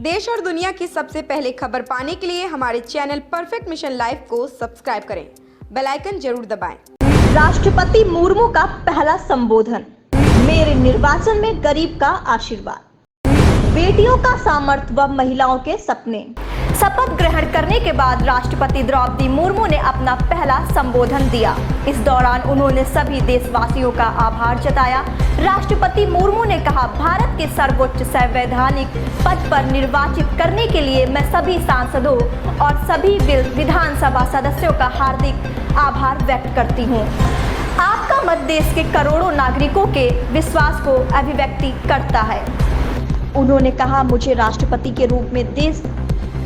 देश और दुनिया की सबसे पहले खबर पाने के लिए हमारे चैनल परफेक्ट मिशन लाइव को सब्सक्राइब करें, बेल आइकन जरूर दबाएं। राष्ट्रपति मुर्मू का पहला संबोधन। मेरे निर्वाचन में गरीब का आशीर्वाद। बेटियों का सामर्थ्य व महिलाओं के सपने। शपथ ग्रहण करने के बाद राष्ट्रपति द्रौपदी मुर्मू ने अपना पहला संबोधन दिया। इस दौरान उन्होंने सभी देशवासियों का आभार जताया। राष्ट्रपति मुर्मू ने कहा, भारत के सर्वोच्च संवैधानिक पद पर निर्वाचित करने के लिए मैं सभी सांसदों और सभी विधानसभा सदस्यों का हार्दिक आभार व्यक्त करती हूँ। आपका मत देश के करोड़ों नागरिकों के विश्वास को अभिव्यक्ति करता है। उन्होंने कहा, मुझे राष्ट्रपति के रूप में देश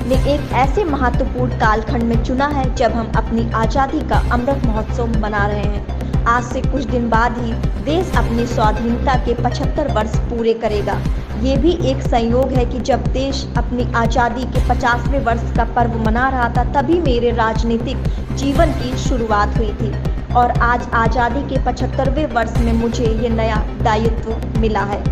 ने एक ऐसे महत्वपूर्ण कालखंड में चुना है जब हम अपनी आज़ादी का अमृत महोत्सव मना रहे हैं। आज से कुछ दिन बाद ही देश अपनी स्वाधीनता के 75 वर्ष पूरे करेगा। ये भी एक संयोग है कि जब देश अपनी आज़ादी के 50वें वर्ष का पर्व मना रहा था, तभी मेरे राजनीतिक जीवन की शुरुआत हुई थी और आज आज़ादी के 75वें वर्ष में मुझे ये नया दायित्व मिला है।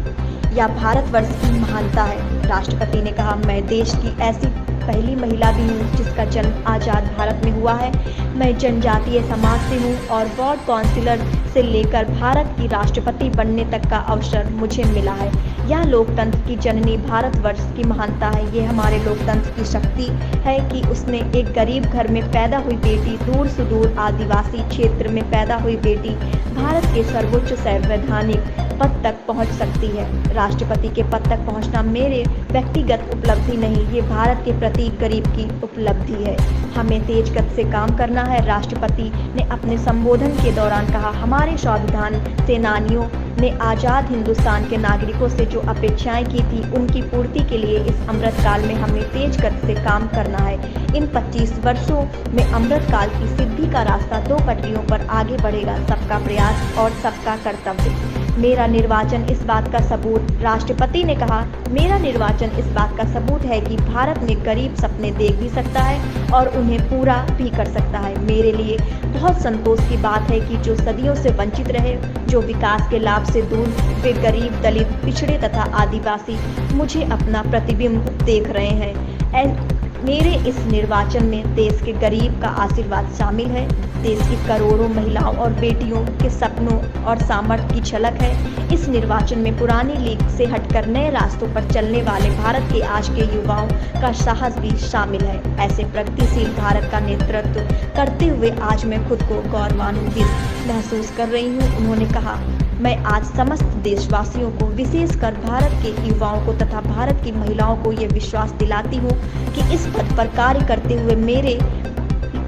यह भारतवर्ष की महानता है। राष्ट्रपति ने कहा, मैं देश की ऐसी पहली महिला भी हूँ जिसका जन्म आज़ाद भारत में हुआ है। मैं जनजातीय समाज से हूँ और वार्ड काउंसिलर से लेकर भारत की राष्ट्रपति बनने तक का अवसर मुझे मिला है। यह लोकतंत्र की जननी भारतवर्ष की महानता है। ये हमारे लोकतंत्र की शक्ति है कि उसमें एक गरीब घर में पैदा हुई बेटी, दूर सुदूर आदिवासी क्षेत्र में पैदा हुई बेटी भारत के सर्वोच्च संवैधानिक पद तक पहुंच सकती है। राष्ट्रपति के पद तक पहुंचना मेरे व्यक्तिगत उपलब्धि नहीं, ये भारत के प्रति गरीब की उपलब्धि है। हमें तेज गति से काम करना है। राष्ट्रपति ने अपने संबोधन के दौरान कहा, हमारे संविधान सेनानियों ने आज़ाद हिंदुस्तान के नागरिकों से जो अपेक्षाएं की थी, उनकी पूर्ति के लिए इस अमृत काल में हमें तेज गति से काम करना है। इन 25 वर्षों में अमृत काल की सिद्धि का रास्ता 2 पटरियों पर आगे बढ़ेगा, सबका प्रयास और सबका कर्तव्य। मेरा निर्वाचन इस बात का सबूत, राष्ट्रपति ने कहा, मेरा निर्वाचन इस बात का सबूत है कि भारत में गरीब सपने देख भी सकता है और उन्हें पूरा भी कर सकता है। मेरे लिए बहुत संतोष की बात है कि जो सदियों से वंचित रहे, जो विकास के लाभ से दूर, वे गरीब, दलित, पिछड़े तथा आदिवासी मुझे अपना प्रतिबिंब देख रहे हैं। मेरे इस निर्वाचन में देश के गरीब का आशीर्वाद शामिल है। देश की करोड़ों महिलाओं और बेटियों के सपनों और सामर्थ्य की झलक है। इस निर्वाचन में पुरानी लीग से हटकर नए रास्तों पर चलने वाले भारत के आज के युवाओं का साहस भी शामिल है। ऐसे प्रगतिशील भारत का नेतृत्व करते हुए आज मैं खुद को गौरवान्वित महसूस कर रही हूँ। उन्होंने कहा, मैं आज समस्त देशवासियों को, विशेषकर भारत के युवाओं को तथा भारत की महिलाओं को ये विश्वास दिलाती हूँ कि इस पद पर कार्य करते हुए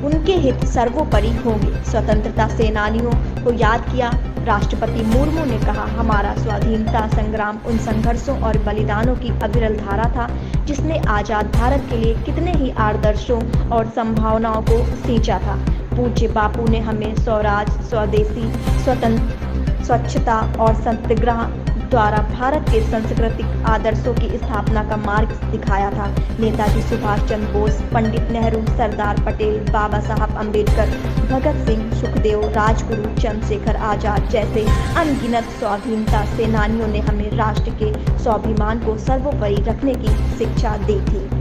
उनके हित सर्वोपरि होंगे। स्वतंत्रता सेनानियों को याद किया राष्ट्रपति मुर्मू ने कहा, हमारा स्वाधीनता संग्राम उन संघर्षों और बलिदानों की अविरल धारा था जिसने आज़ाद भारत के लिए कितने ही आदर्शों और संभावनाओं को सींचा था। पूज्य बापू ने हमें स्वराज, स्वदेशी, स्वच्छता और सत्याग्रह द्वारा भारत के सांस्कृतिक आदर्शों की स्थापना का मार्ग दिखाया था। नेताजी सुभाष चंद्र बोस, पंडित नेहरू, सरदार पटेल, बाबा साहब अम्बेडकर, भगत सिंह, सुखदेव, राजगुरु, चंद्रशेखर आजाद जैसे अनगिनत स्वाधीनता सेनानियों ने हमें राष्ट्र के स्वाभिमान को सर्वोपरि रखने की शिक्षा दी थी।